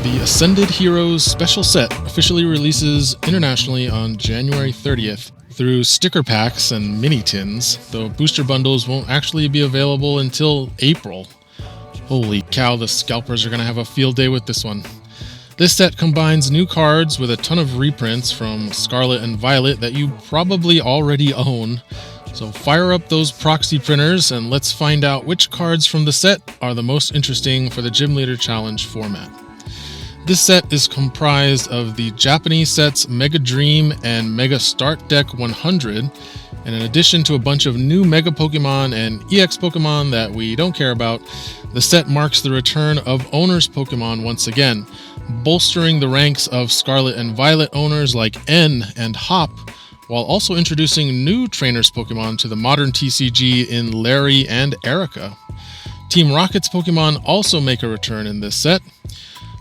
The Ascended Heroes special set officially releases internationally on January 30th through sticker packs and mini tins, though booster bundles won't actually be available until April. Holy cow, the scalpers are going to have a field day with this one. This set combines new cards with a ton of reprints from Scarlet and Violet that you probably already own. So fire up those proxy printers and let's find out which cards from the set are the most interesting for the Gym Leader Challenge format. This set is comprised of the Japanese sets Mega Dream and Mega Start Deck 100, and in addition to a bunch of new Mega Pokemon and EX Pokemon that we don't care about, the set marks the return of Owners Pokemon once again, bolstering the ranks of Scarlet and Violet owners like N and Hop, while also introducing new Trainers Pokemon to the modern TCG in Larry and Erica. Team Rocket's Pokemon also make a return in this set.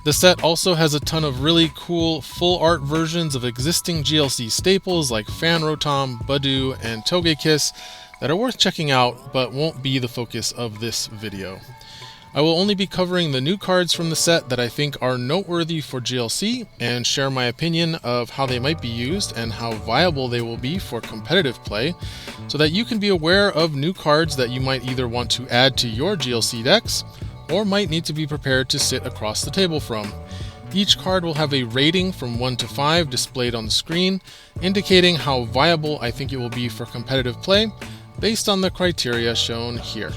The set also has a ton of really cool full art versions of existing GLC staples like Fan Rotom, Budew, and Togekiss that are worth checking out but won't be the focus of this video. I will only be covering the new cards from the set that I think are noteworthy for GLC and share my opinion of how they might be used and how viable they will be for competitive play, so that you can be aware of new cards that you might either want to add to your GLC decks or might need to be prepared to sit across the table from. Each card will have a rating from 1 to 5 displayed on the screen, indicating how viable I think it will be for competitive play based on the criteria shown here.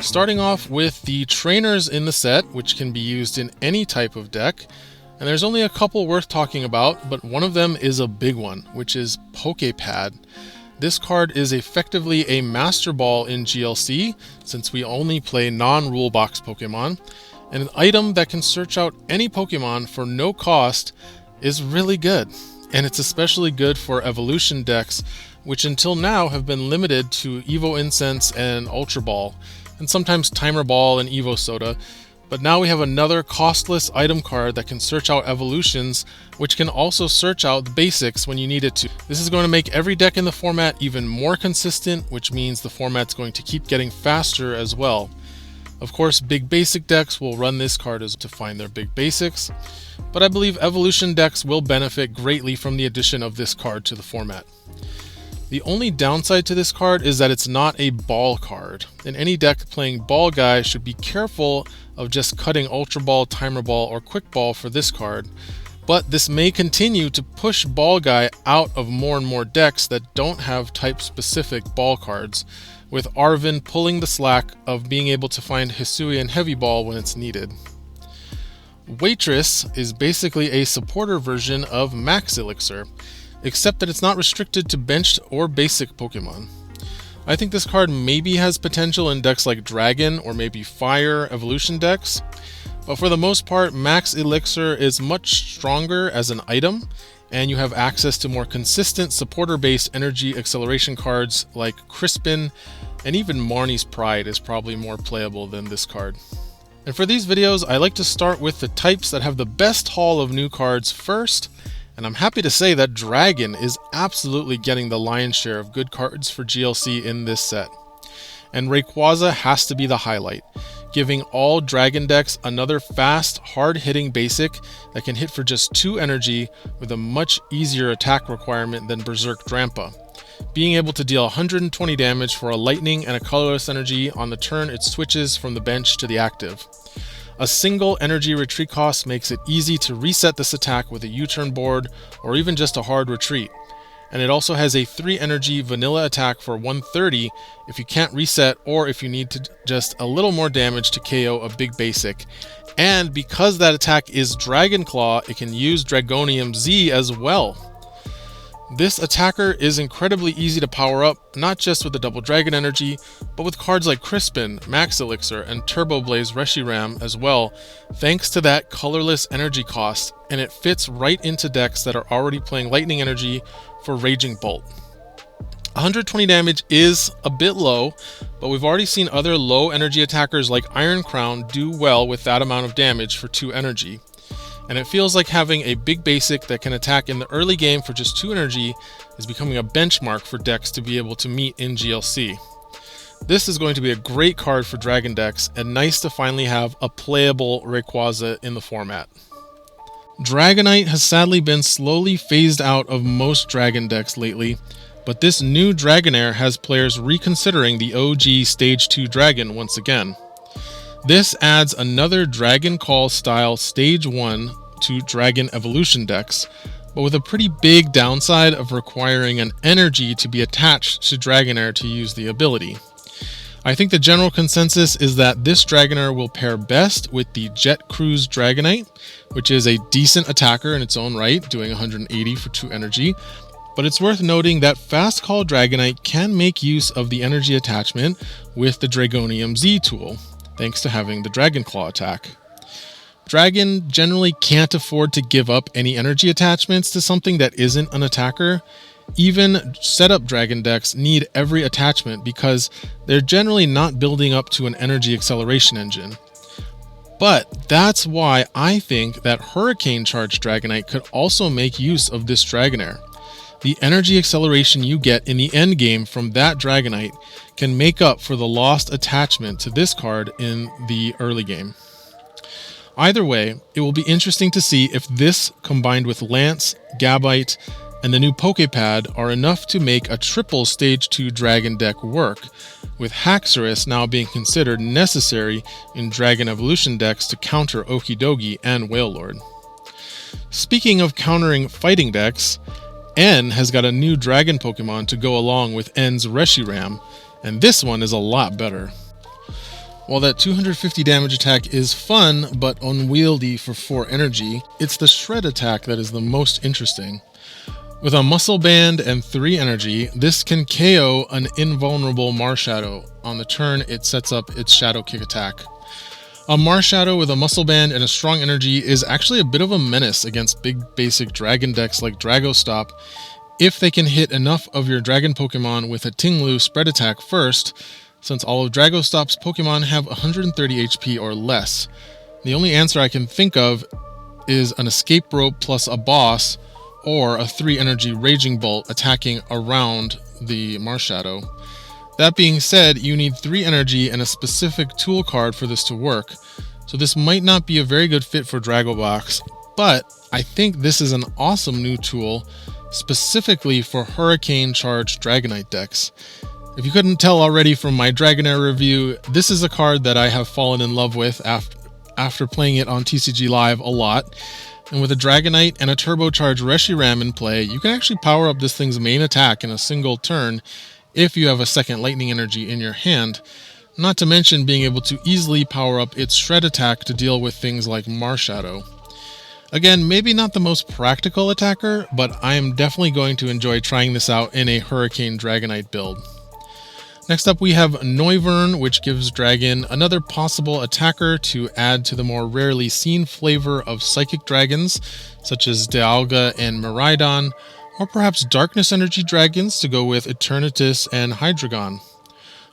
Starting off with the trainers in the set, which can be used in any type of deck, and there's only a couple worth talking about, but one of them is a big one, which is Pokepad. This card is effectively a Master Ball in GLC, since we only play non-rule box Pokemon, and an item that can search out any Pokemon for no cost is really good. And it's especially good for evolution decks, which until now have been limited to Evo Incense and Ultra Ball, and sometimes Timer Ball and Evo Soda, but now we have another costless item card that can search out evolutions, which can also search out the basics when you need it to. This is going to make every deck in the format even more consistent, which means the format's going to keep getting faster as well. Of course, big basic decks will run this card as to find their big basics, but I believe evolution decks will benefit greatly from the addition of this card to the format. The only downside to this card is that it's not a ball card, and any deck playing Ball Guy should be careful of just cutting Ultra Ball, Timer Ball, or Quick Ball for this card, but this may continue to push Ball Guy out of more and more decks that don't have type-specific ball cards, with Arven pulling the slack of being able to find Hisuian Heavy Ball when it's needed. Waitress is basically a supporter version of Max Elixir, except that it's not restricted to benched or basic Pokemon. I think this card maybe has potential in decks like Dragon or maybe Fire evolution decks, but for the most part, Max Elixir is much stronger as an item, and you have access to more consistent supporter-based energy acceleration cards like Crispin, and even Marnie's Pride is probably more playable than this card. And for these videos, I like to start with the types that have the best haul of new cards first, and I'm happy to say that Dragon is absolutely getting the lion's share of good cards for GLC in this set. And Rayquaza has to be the highlight, giving all Dragon decks another fast, hard-hitting basic that can hit for just 2 energy with a much easier attack requirement than Berserk Drampa, being able to deal 120 damage for a Lightning and a Colorless energy on the turn it switches from the bench to the active. A single energy retreat cost makes it easy to reset this attack with a U-turn board or even just a hard retreat. And it also has a 3 energy vanilla attack for 130 if you can't reset or if you need to just a little more damage to KO a big basic. And because that attack is Dragon Claw, it can use Dragonium Z as well. This attacker is incredibly easy to power up, not just with the double dragon energy, but with cards like Crispin, Max Elixir, and Turbo Blaze Reshiram as well, thanks to that colorless energy cost, and it fits right into decks that are already playing lightning energy for Raging Bolt. 120 damage is a bit low, but we've already seen other low energy attackers like Iron Crown do well with that amount of damage for 2 energy. And it feels like having a big basic that can attack in the early game for just 2 energy is becoming a benchmark for decks to be able to meet in GLC. This is going to be a great card for Dragon decks, and nice to finally have a playable Rayquaza in the format. Dragonite has sadly been slowly phased out of most Dragon decks lately, but this new Dragonair has players reconsidering the OG Stage 2 Dragon once again. This adds another Dragon Call style Stage 1 to Dragon Evolution decks, but with a pretty big downside of requiring an energy to be attached to Dragonair to use the ability. I think the general consensus is that this Dragonair will pair best with the Jet Cruise Dragonite, which is a decent attacker in its own right, doing 180 for 2 energy, but it's worth noting that Fast Call Dragonite can make use of the energy attachment with the Dragonium Z tool, thanks to having the Dragon Claw attack. Dragon generally can't afford to give up any energy attachments to something that isn't an attacker. Even setup Dragon decks need every attachment because they're generally not building up to an energy acceleration engine. But that's why I think that Hurricane Charged Dragonite could also make use of this Dragonair. The energy acceleration you get in the endgame from that Dragonite can make up for the lost attachment to this card in the early game. Either way, it will be interesting to see if this, combined with Lance, Gabite, and the new Poképad, are enough to make a triple Stage 2 Dragon deck work, with Haxorus now being considered necessary in Dragon Evolution decks to counter Okidogi and Wailord. Speaking of countering fighting decks, N has got a new Dragon Pokemon to go along with N's Reshiram, and this one is a lot better. While that 250 damage attack is fun but unwieldy for 4 energy, it's the Shred attack that is the most interesting. With a Muscle Band and 3 energy, this can KO an invulnerable Marshadow. On the turn, it sets up its Shadow Kick attack. A Marshadow with a Muscle Band and a strong energy is actually a bit of a menace against big basic Dragon decks like Dragostop if they can hit enough of your Dragon Pokemon with a Tinglu spread attack first, since all of Dragostop's Pokemon have 130 HP or less. The only answer I can think of is an Escape Rope plus a Boss, or a 3 energy Raging Bolt attacking around the Marshadow. That being said, you need 3 energy and a specific tool card for this to work, so this might not be a very good fit for Dragobox, but I think this is an awesome new tool specifically for Hurricane Charged Dragonite decks. If you couldn't tell already from my Dragonair review, this is a card that I have fallen in love with after playing it on TCG Live a lot. And with a Dragonite and a turbocharged Reshiram in play, you can actually power up this thing's main attack in a single turn if you have a second Lightning Energy in your hand, not to mention being able to easily power up its Shred attack to deal with things like Marshadow. Again, maybe not the most practical attacker, but I am definitely going to enjoy trying this out in a Hurricane Dragonite build. Next up we have Noivern, which gives Dragon another possible attacker to add to the more rarely seen flavor of Psychic Dragons, such as Dialga and Miraidon, or perhaps Darkness Energy Dragons to go with Eternatus and Hydreigon.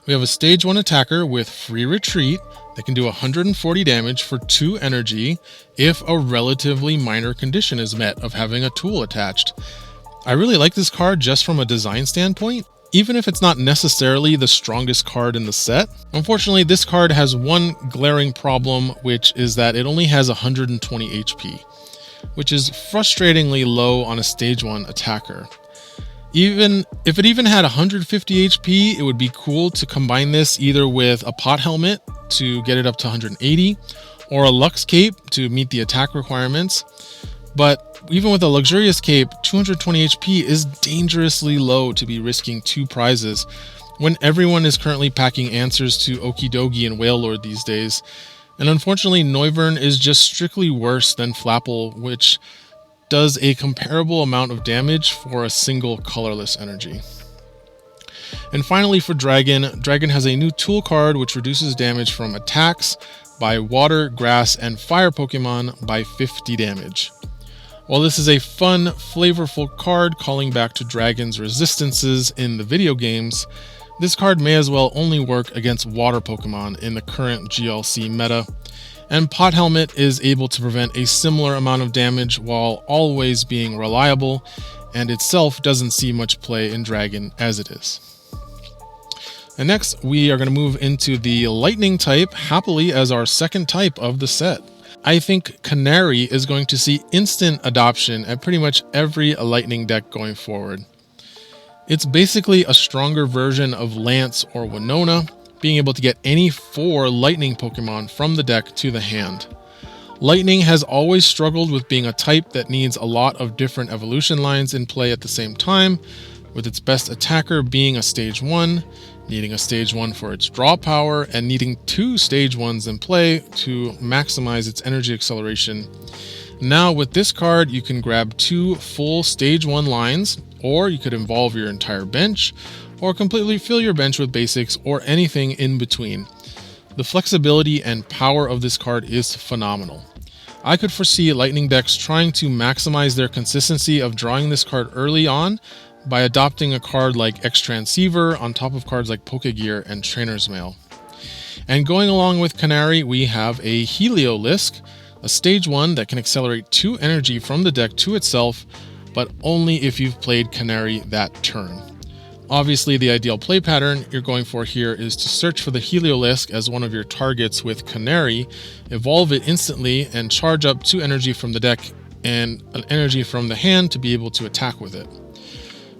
We have a Stage 1 attacker with Free Retreat that can do 140 damage for 2 energy if a relatively minor condition is met of having a tool attached. I really like this card just from a design standpoint, even if it's not necessarily the strongest card in the set. Unfortunately, this card has one glaring problem, which is that it only has 120 HP, which is frustratingly low on a Stage 1 attacker. Even if it even had 150 HP, it would be cool to combine this either with a Pot Helmet to get it up to 180, or a Lux Cape to meet the attack requirements. But even with a Luxurious Cape, 220 HP is dangerously low to be risking 2 prizes when everyone is currently packing answers to Okidogi and Wailord these days. And unfortunately, Noivern is just strictly worse than Flapple, which does a comparable amount of damage for a single colorless energy. And finally for Dragon, Dragon has a new tool card which reduces damage from attacks by water, grass, and fire Pokemon by 50 damage. While this is a fun, flavorful card calling back to Dragon's resistances in the video games, this card may as well only work against water Pokemon in the current GLC meta, and Pot Helmet is able to prevent a similar amount of damage while always being reliable, and itself doesn't see much play in Dragon as it is. And next, we are going to move into the Lightning type, happily as our second type of the set. I think Canary is going to see instant adoption at pretty much every Lightning deck going forward. It's basically a stronger version of Lance or Winona, being able to get any 4 Lightning Pokemon from the deck to the hand. Lightning has always struggled with being a type that needs a lot of different evolution lines in play at the same time, with its best attacker being a Stage 1, needing a Stage 1 for its draw power, and needing 2 Stage 1s in play to maximize its energy acceleration. Now with this card, you can grab 2 full Stage 1 lines, or you could involve your entire bench, or completely fill your bench with basics or anything in between. The flexibility and power of this card is phenomenal. I could foresee Lightning decks trying to maximize their consistency of drawing this card early on by adopting a card like X-Transceiver on top of cards like Pokegear and Trainer's Mail. And going along with Canary, we have a Heliolisk, a Stage 1 that can accelerate 2 energy from the deck to itself, but only if you've played Canary that turn. Obviously, the ideal play pattern you're going for here is to search for the Heliolisk as one of your targets with Canary, evolve it instantly, and charge up 2 energy from the deck and an energy from the hand to be able to attack with it.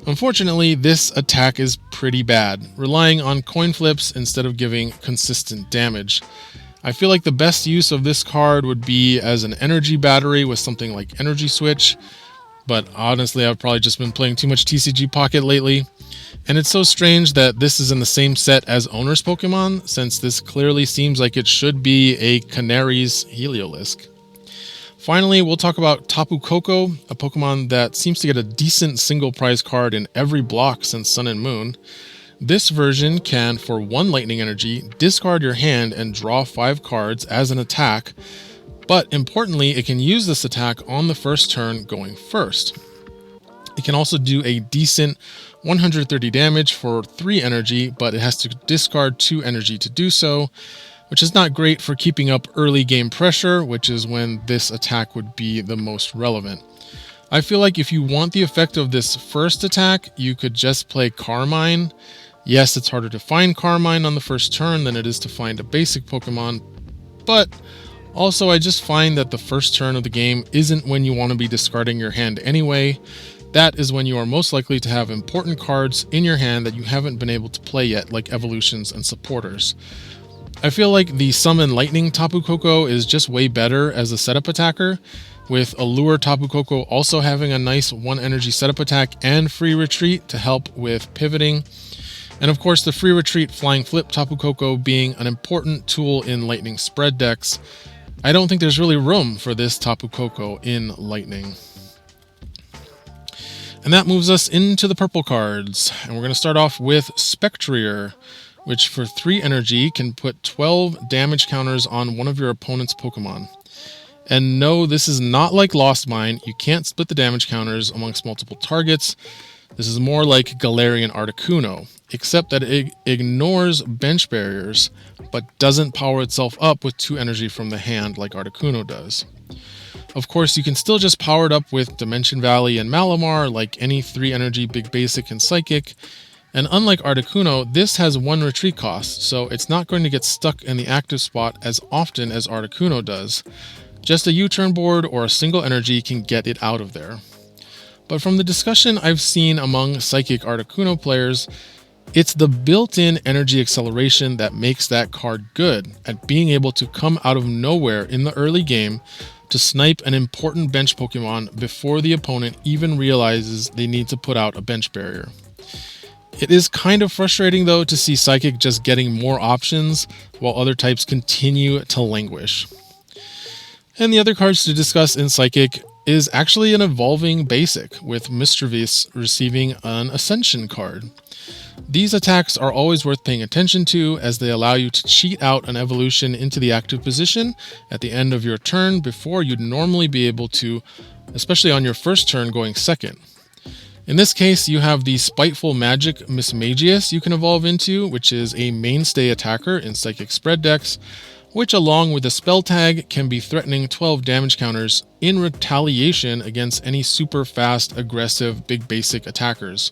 Unfortunately, this attack is pretty bad, relying on coin flips instead of giving consistent damage. I feel like the best use of this card would be as an energy battery with something like Energy Switch, but honestly I've probably just been playing too much TCG Pocket lately. And it's so strange that this is in the same set as Owner's Pokemon, since this clearly seems like it should be a Canary's Heliolisk. Finally, we'll talk about Tapu Koko, a Pokemon that seems to get a decent single prize card in every block since Sun and Moon. This version can, for 1 Lightning Energy, discard your hand and draw 5 cards as an attack, but importantly, it can use this attack on the first turn going first. It can also do a decent 130 damage for 3 energy, but it has to discard 2 energy to do so, which is not great for keeping up early game pressure, which is when this attack would be the most relevant. I feel like if you want the effect of this first attack, you could just play Carmine. Yes, it's harder to find Carmine on the first turn than it is to find a basic Pokemon, but also I just find that the first turn of the game isn't when you want to be discarding your hand anyway. That is when you are most likely to have important cards in your hand that you haven't been able to play yet, like evolutions and supporters. I feel like the Summon Lightning Tapu Koko is just way better as a setup attacker, with Allure Tapu Koko also having a nice 1 energy setup attack and free retreat to help with pivoting. And of course the free retreat Flying Flip Tapu Koko being an important tool in Lightning spread decks. I don't think there's really room for this Tapu Koko in Lightning. And that moves us into the purple cards. And we're going to start off with Spectrier, which for 3 energy can put 12 damage counters on one of your opponent's Pokemon. And no, this is not like Lost Mine. You can't split the damage counters amongst multiple targets. This is more like Galarian Articuno, except that it ignores bench barriers, but doesn't power itself up with 2 energy from the hand like Articuno does. Of course, you can still just power it up with Dimension Valley and Malamar like any 3 energy Big Basic and Psychic. And unlike Articuno, this has 1 retreat cost, so it's not going to get stuck in the active spot as often as Articuno does. Just a U-turn board or a single energy can get it out of there. But from the discussion I've seen among Psychic Articuno players, it's the built-in energy acceleration that makes that card good at being able to come out of nowhere in the early game to snipe an important bench Pokemon before the opponent even realizes they need to put out a bench barrier. It is kind of frustrating though to see Psychic just getting more options while other types continue to languish. And the other cards to discuss in Psychic is actually an evolving basic, with Mismagius receiving an Ascension card. These attacks are always worth paying attention to, as they allow you to cheat out an evolution into the active position at the end of your turn before you'd normally be able to, especially on your first turn going second. In this case, you have the Spiteful Magic Mismagius you can evolve into, which is a mainstay attacker in Psychic spread decks, which along with a spell tag can be threatening 12 damage counters in retaliation against any super fast, aggressive, big basic attackers.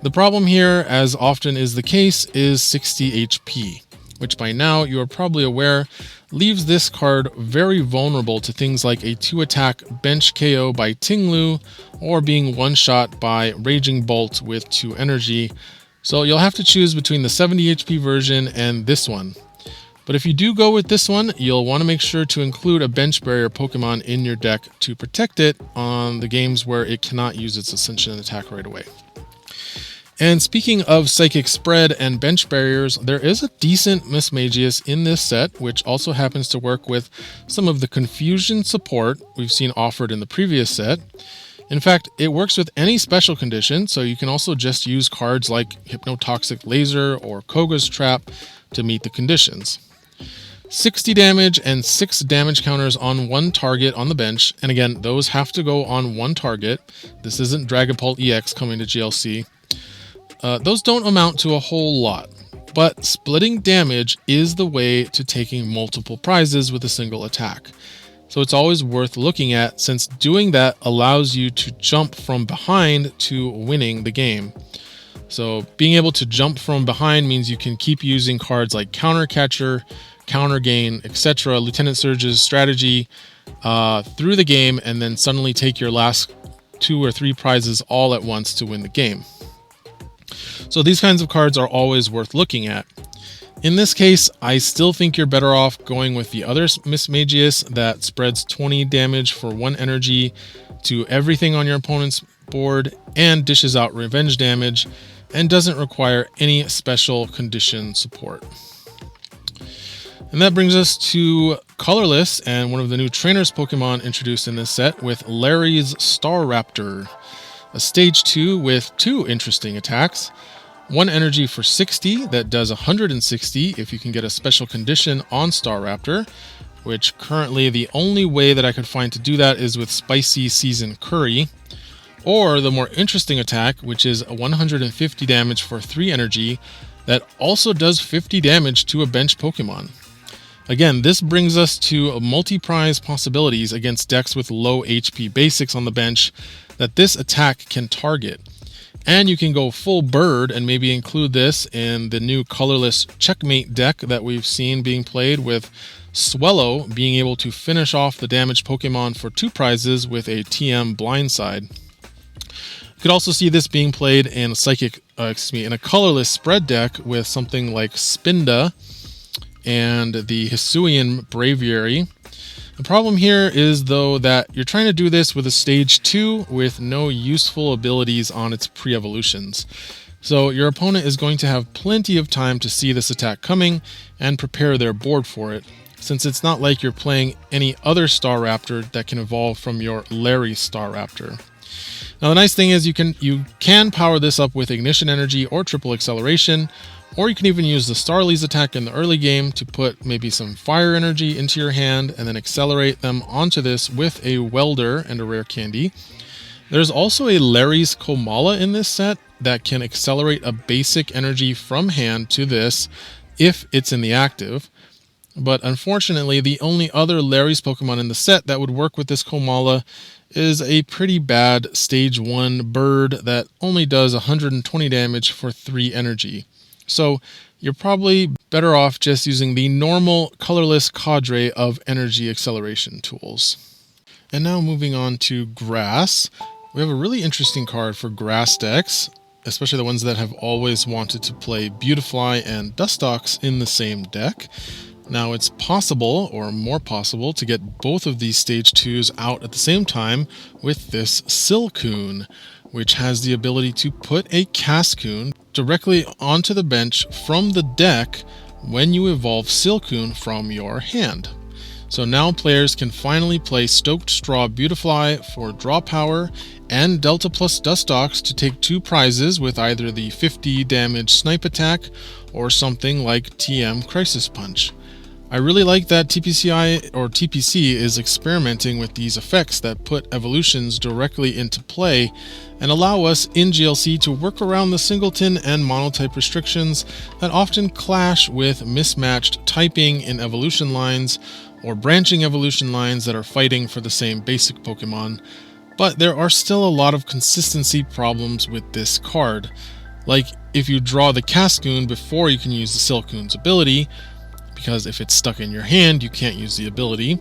The problem here, as often is the case, is 60 HP, which by now you are probably aware leaves this card very vulnerable to things like a 2-attack bench KO by Tinglu or being one-shot by Raging Bolt with 2 energy. So you'll have to choose between the 70 HP version and this one. But if you do go with this one, you'll want to make sure to include a bench barrier Pokemon in your deck to protect it on the games where it cannot use its Ascension attack right away. And speaking of Psychic Spread and bench barriers, there is a decent Mismagius in this set, which also happens to work with some of the confusion support we've seen offered in the previous set. In fact, it works with any special condition, so you can also just use cards like Hypnotoxic Laser or Koga's Trap to meet the conditions. 60 damage and 6 damage counters on one target on the bench, and again, those have to go on one target. This isn't Dragapult EX coming to GLC. Those don't amount to a whole lot, but splitting damage is the way to taking multiple prizes with a single attack. So it's always worth looking at, since doing that allows you to jump from behind to winning the game. So being able to jump from behind means you can keep using cards like Counter Catcher, Counter Gain, etc., Lieutenant Surge's strategy through the game, and then suddenly take your last 2 or 3 prizes all at once to win the game. So these kinds of cards are always worth looking at. In this case, I still think you're better off going with the other Mismagius that spreads 20 damage for 1 energy to everything on your opponent's board and dishes out revenge damage and doesn't require any special condition support. And that brings us to Colorless and one of the new trainers Pokemon introduced in this set with Larry's Staraptor. A stage 2 with 2 interesting attacks. 1 energy for 60 that does 160 if you can get a special condition on Staraptor, which currently the only way that I could find to do that is with Spicy Season Curry. Or the more interesting attack, which is 150 damage for 3 energy that also does 50 damage to a bench Pokemon. Again, this brings us to multi-prize possibilities against decks with low HP basics on the bench that this attack can target. And you can go full bird and maybe include this in the new Colorless Checkmate deck that we've seen being played, with Swellow being able to finish off the damaged Pokemon for 2 prizes with a TM Blindside. You could also see this being played in a Colorless Spread deck with something like Spinda and the Hisuian Braviary. The problem here is, though, that you're trying to do this with a stage 2 with no useful abilities on its pre-evolutions. So your opponent is going to have plenty of time to see this attack coming and prepare their board for it, since it's not like you're playing any other Staraptor that can evolve from your Larry Staraptor. Now the nice thing is you can power this up with Ignition Energy or Triple Acceleration, or you can even use the Starly's attack in the early game to put maybe some fire energy into your hand and then accelerate them onto this with a Welder and a rare candy. There's also a Larry's Komala in this set that can accelerate a basic energy from hand to this if it's in the active. But unfortunately, the only other Larry's Pokemon in the set that would work with this Komala is a pretty bad stage 1 bird that only does 120 damage for 3 energy. So you're probably better off just using the normal Colorless cadre of energy acceleration tools. And now moving on to Grass. We have a really interesting card for Grass decks, especially the ones that have always wanted to play Beautifly and Dustox in the same deck. Now it's possible, or more possible, to get both of these stage 2s out at the same time with this Silcoon, which has the ability to put a Cascoon directly onto the bench from the deck when you evolve Silcoon from your hand. So now players can finally play Stoked Straw Beautifly for draw power and Delta plus Dustox to take 2 prizes with either the 50 damage snipe attack or something like TM Crisis Punch. I really like that TPC is experimenting with these effects that put evolutions directly into play and allow us in GLC to work around the singleton and monotype restrictions that often clash with mismatched typing in evolution lines or branching evolution lines that are fighting for the same basic Pokemon. But there are still a lot of consistency problems with this card. Like if you draw the Cascoon before you can use the Silcoon's ability, because if it's stuck in your hand, you can't use the ability.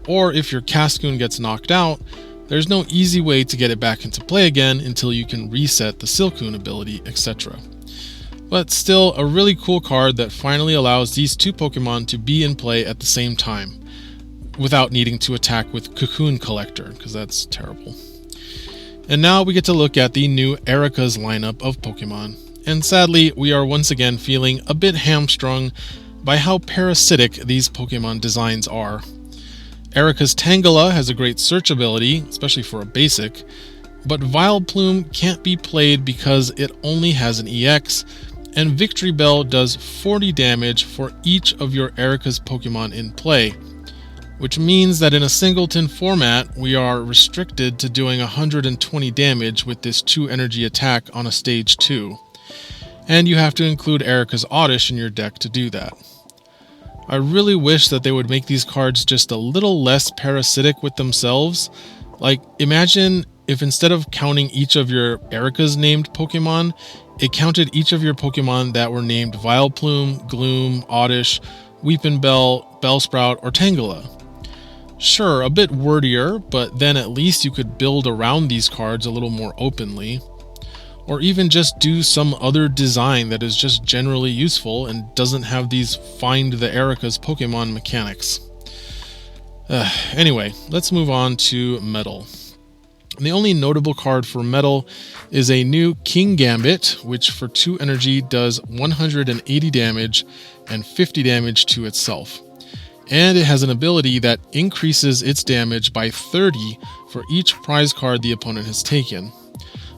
Or if your Cascoon gets knocked out, there's no easy way to get it back into play again until you can reset the Silcoon ability, etc. But still, a really cool card that finally allows these two Pokemon to be in play at the same time, without needing to attack with Cocoon Collector, because that's terrible. And now we get to look at the new Erica's lineup of Pokemon. And sadly, we are once again feeling a bit hamstrung by how parasitic these Pokemon designs are. Erica's Tangela has a great search ability, especially for a basic, but Vileplume can't be played because it only has an EX, and Victory Bell does 40 damage for each of your Erica's Pokemon in play, which means that in a singleton format, we are restricted to doing 120 damage with this 2 energy attack on a stage 2. And you have to include Erica's Oddish in your deck to do that. I really wish that they would make these cards just a little less parasitic with themselves. Like, imagine if instead of counting each of your Erica's named Pokemon, it counted each of your Pokemon that were named Vileplume, Gloom, Oddish, Weepinbell, Bellsprout, or Tangela. Sure, a bit wordier, but then at least you could build around these cards a little more openly. Or even just do some other design that is just generally useful and doesn't have these find the Erica's Pokemon mechanics. Anyway, let's move on to Metal. The only notable card for Metal is a new King Gambit, which for 2 energy does 180 damage and 50 damage to itself. And it has an ability that increases its damage by 30 for each prize card the opponent has taken.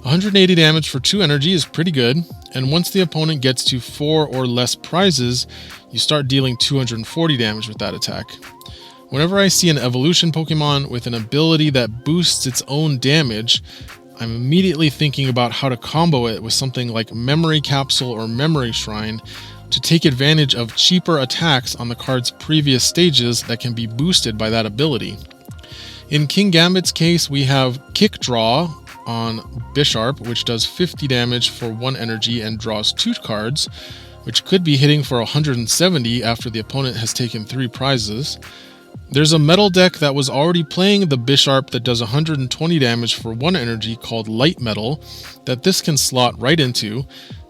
180 damage for 2 energy is pretty good, and once the opponent gets to 4 or less prizes, you start dealing 240 damage with that attack. Whenever I see an evolution Pokemon with an ability that boosts its own damage, I'm immediately thinking about how to combo it with something like Memory Capsule or Memory Shrine to take advantage of cheaper attacks on the card's previous stages that can be boosted by that ability. In King Gambit's case, we have Kick Draw on Bisharp, which does 50 damage for 1 energy and draws 2 cards, which could be hitting for 170 after the opponent has taken 3 prizes. There's a metal deck that was already playing the Bisharp that does 120 damage for 1 energy called Light Metal that this can slot right into,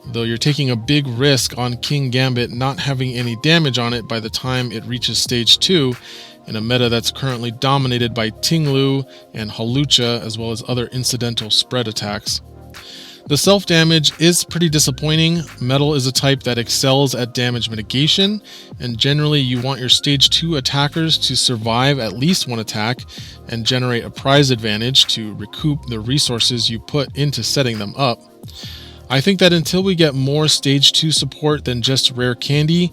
though you're taking a big risk on King Gambit not having any damage on it by the time it reaches stage 2, in a meta that's currently dominated by Tinglu and Hawlucha, as well as other incidental spread attacks. The self-damage is pretty disappointing. Metal is a type that excels at damage mitigation, and generally you want your stage 2 attackers to survive at least 1 attack and generate a prize advantage to recoup the resources you put into setting them up. I think that until we get more stage 2 support than just rare candy,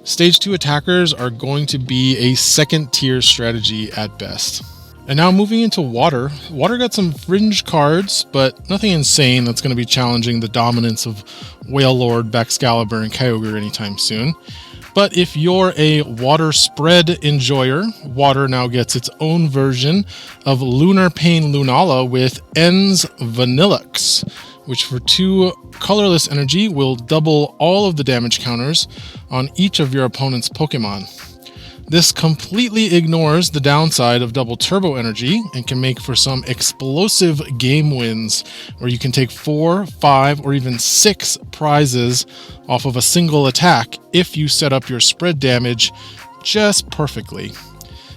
stage 2 attackers are going to be a second-tier strategy at best. And now moving into Water. Water got some fringe cards, but nothing insane that's going to be challenging the dominance of Wailord, Baxcalibur, and Kyogre anytime soon. But if you're a Water spread enjoyer, Water now gets its own version of Lunar Pain Lunala with Ens Vanillux, which for 2 colorless energy will double all of the damage counters on each of your opponent's Pokemon. This completely ignores the downside of double turbo energy and can make for some explosive game wins where you can take 4, 5, or even 6 prizes off of a single attack if you set up your spread damage just perfectly.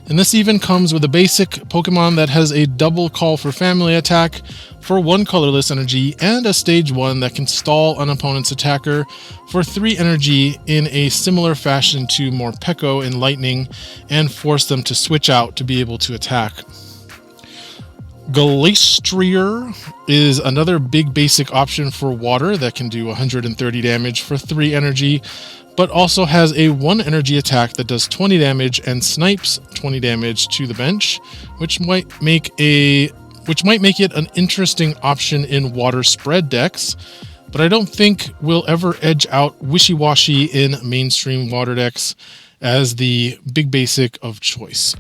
And this even comes with a basic Pokemon that has a double Call for Family attack for 1 colorless energy and a stage 1 that can stall an opponent's attacker for 3 energy in a similar fashion to Morpeko in Lightning and force them to switch out to be able to attack. Glastrier is another big basic option for Water that can do 130 damage for 3 energy, but also has a 1 energy attack that does 20 damage and snipes 20 damage to the bench, which might make it an interesting option in Water spread decks, but I don't think we'll ever edge out Wishy-Washy in mainstream Water decks as the big basic of choice.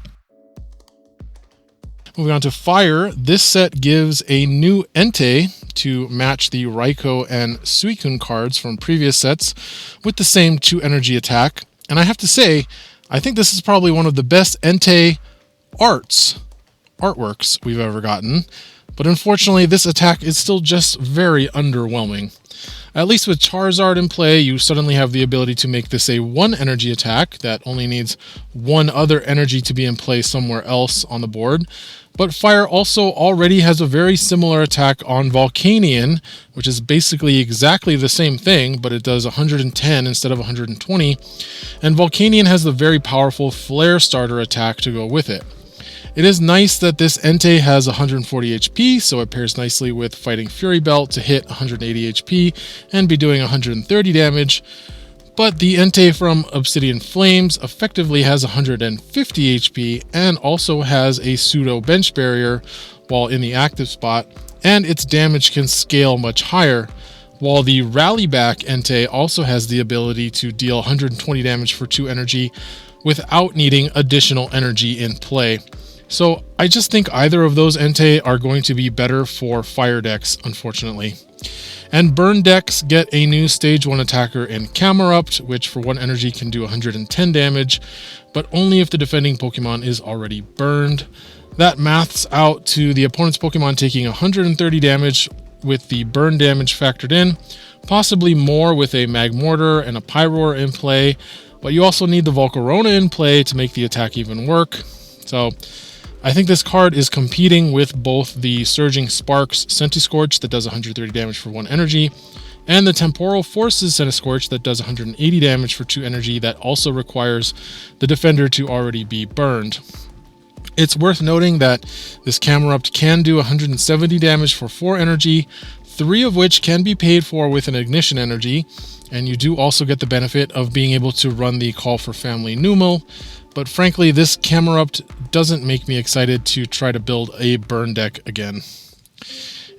Moving on to Fire, this set gives a new Entei to match the Raikou and Suicune cards from previous sets with the same 2 energy attack. And I have to say, I think this is probably one of the best Entei artworks we've ever gotten. But unfortunately, this attack is still just very underwhelming. At least with Charizard in play, you suddenly have the ability to make this a 1 energy attack that only needs 1 other energy to be in play somewhere else on the board. But Fire also already has a very similar attack on Volcanion, which is basically exactly the same thing, but it does 110 instead of 120. And Volcanion has the very powerful Flare Starter attack to go with it. It is nice that this Entei has 140 HP, so it pairs nicely with Fighting Fury Belt to hit 180 HP and be doing 130 damage. But the Entei from Obsidian Flames effectively has 150 HP and also has a pseudo bench barrier while in the active spot, and its damage can scale much higher, while the Rally Back Entei also has the ability to deal 120 damage for 2 energy without needing additional energy in play. So I just think either of those Entei are going to be better for Fire decks, unfortunately. And Burn decks get a new Stage 1 attacker in Camerupt, which for 1 energy can do 110 damage, but only if the defending Pokemon is already burned. That maths out to the opponent's Pokemon taking 130 damage with the burn damage factored in, possibly more with a Magmortar and a Pyroar in play, but you also need the Volcarona in play to make the attack even work. So I think this card is competing with both the Surging Sparks Centiskorch that does 130 damage for 1 energy, and the Temporal Forces Centiskorch that does 180 damage for 2 energy that also requires the defender to already be burned. It's worth noting that this Camerupt can do 170 damage for 4 energy, 3 of which can be paid for with an Ignition energy, and you do also get the benefit of being able to run the Call for Family Numel. But frankly, this Camerupt doesn't make me excited to try to build a burn deck again.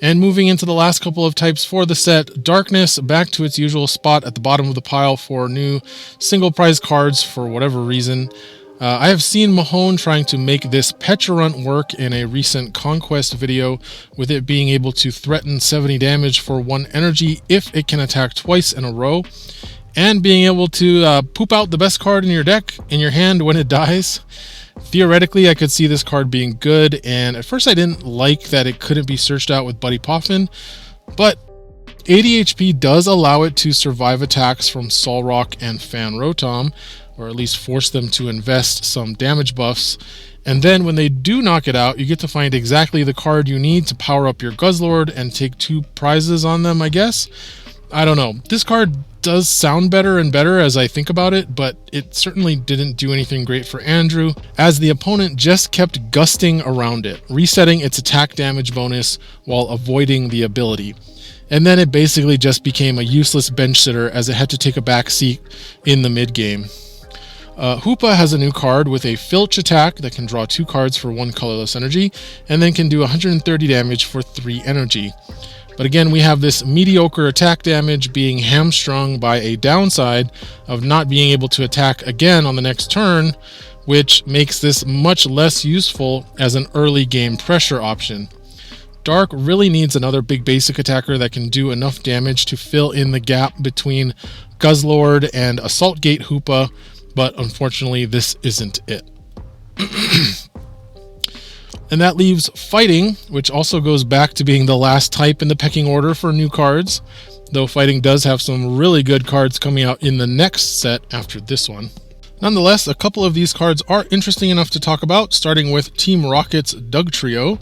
And moving into the last couple of types for the set, Darkness back to its usual spot at the bottom of the pile for new single prize cards for whatever reason. I have seen Mahone trying to make this Pecharunt work in a recent Conquest video, with it being able to threaten 70 damage for 1 energy if it can attack twice in a row, and being able to poop out the best card in your deck, in your hand when it dies. Theoretically, I could see this card being good, and at first I didn't like that it couldn't be searched out with Buddy Poffin, but 80 HP does allow it to survive attacks from Solrock and Fan Rotom, or at least force them to invest some damage buffs. And then when they do knock it out, you get to find exactly the card you need to power up your Guzzlord and take 2 prizes on them, I guess. I don't know. This card does sound better and better as I think about it, but it certainly didn't do anything great for Andrew, as the opponent just kept gusting around it, resetting its attack damage bonus while avoiding the ability. And then it basically just became a useless bench sitter as it had to take a back seat in the mid-game. Hoopa has a new card with a Filch attack that can draw 2 cards for 1 colorless energy, and then can do 130 damage for 3 energy. But again, we have this mediocre attack damage being hamstrung by a downside of not being able to attack again on the next turn, which makes this much less useful as an early game pressure option. Dark really needs another big basic attacker that can do enough damage to fill in the gap between Guzzlord and Assault Gate Hoopa, but unfortunately this isn't it. And that leaves Fighting, which also goes back to being the last type in the pecking order for new cards, though Fighting does have some really good cards coming out in the next set after this one. Nonetheless, a couple of these cards are interesting enough to talk about, starting with Team Rocket's Dugtrio,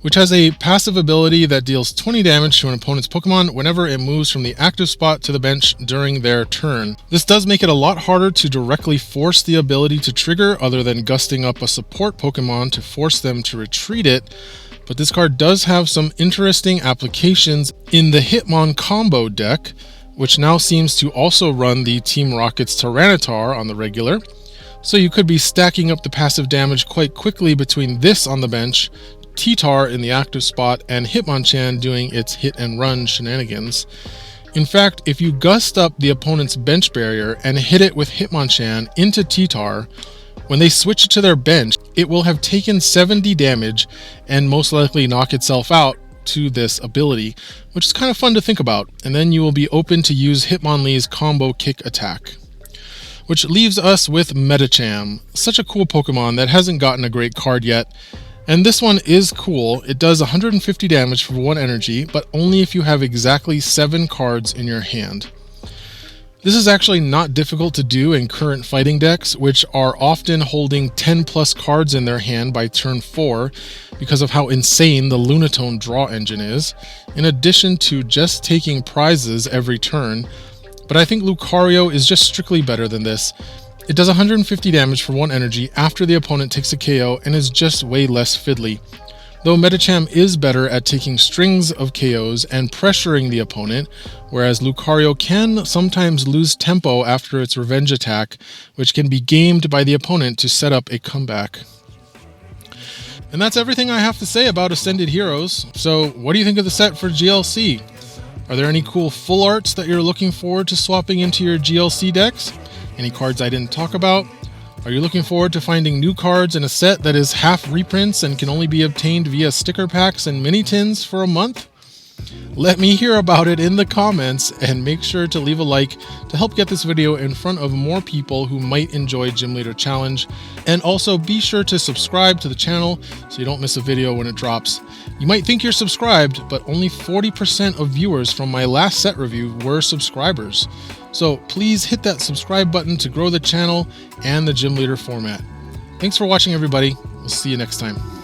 which has a passive ability that deals 20 damage to an opponent's Pokemon whenever it moves from the active spot to the bench during their turn. This does make it a lot harder to directly force the ability to trigger, other than gusting up a support Pokemon to force them to retreat it, but this card does have some interesting applications in the Hitmon combo deck, which now seems to also run the Team Rocket's Tyranitar on the regular. So you could be stacking up the passive damage quite quickly between this on the bench, T-Tar in the active spot, and Hitmonchan doing its hit and run shenanigans. In fact, if you gust up the opponent's bench barrier and hit it with Hitmonchan into T-Tar, When they switch it to their bench, it will have taken 70 damage and most likely knock itself out to this ability, which is kind of fun to think about. And then you will be open to use Hitmonlee's combo kick attack. Which leaves us with Medicham, such a cool Pokemon that hasn't gotten a great card yet. And this one is cool. It does 150 damage for 1 energy, but only if you have exactly 7 cards in your hand. This is actually not difficult to do in current fighting decks, which are often holding 10 plus cards in their hand by turn 4 because of how insane the Lunatone draw engine is, in addition to just taking prizes every turn. But I think Lucario is just strictly better than this. It does 150 damage for 1 energy after the opponent takes a KO and is just way less fiddly. Though Medicham is better at taking strings of KOs and pressuring the opponent, whereas Lucario can sometimes lose tempo after its revenge attack, which can be gamed by the opponent to set up a comeback. And that's everything I have to say about Ascended Heroes. So what do you think of the set for GLC? Are there any cool full arts that you're looking forward to swapping into your GLC decks? Any cards I didn't talk about? Are you looking forward to finding new cards in a set that is half reprints and can only be obtained via sticker packs and mini tins for a month? Let me hear about it in the comments, and make sure to leave a like to help get this video in front of more people who might enjoy Gym Leader Challenge. And also be sure to subscribe to the channel so you don't miss a video when it drops. You might think you're subscribed, but only 40% of viewers from my last set review were subscribers. So please hit that subscribe button to grow the channel and the Gym Leader format. Thanks for watching, everybody. We'll see you next time.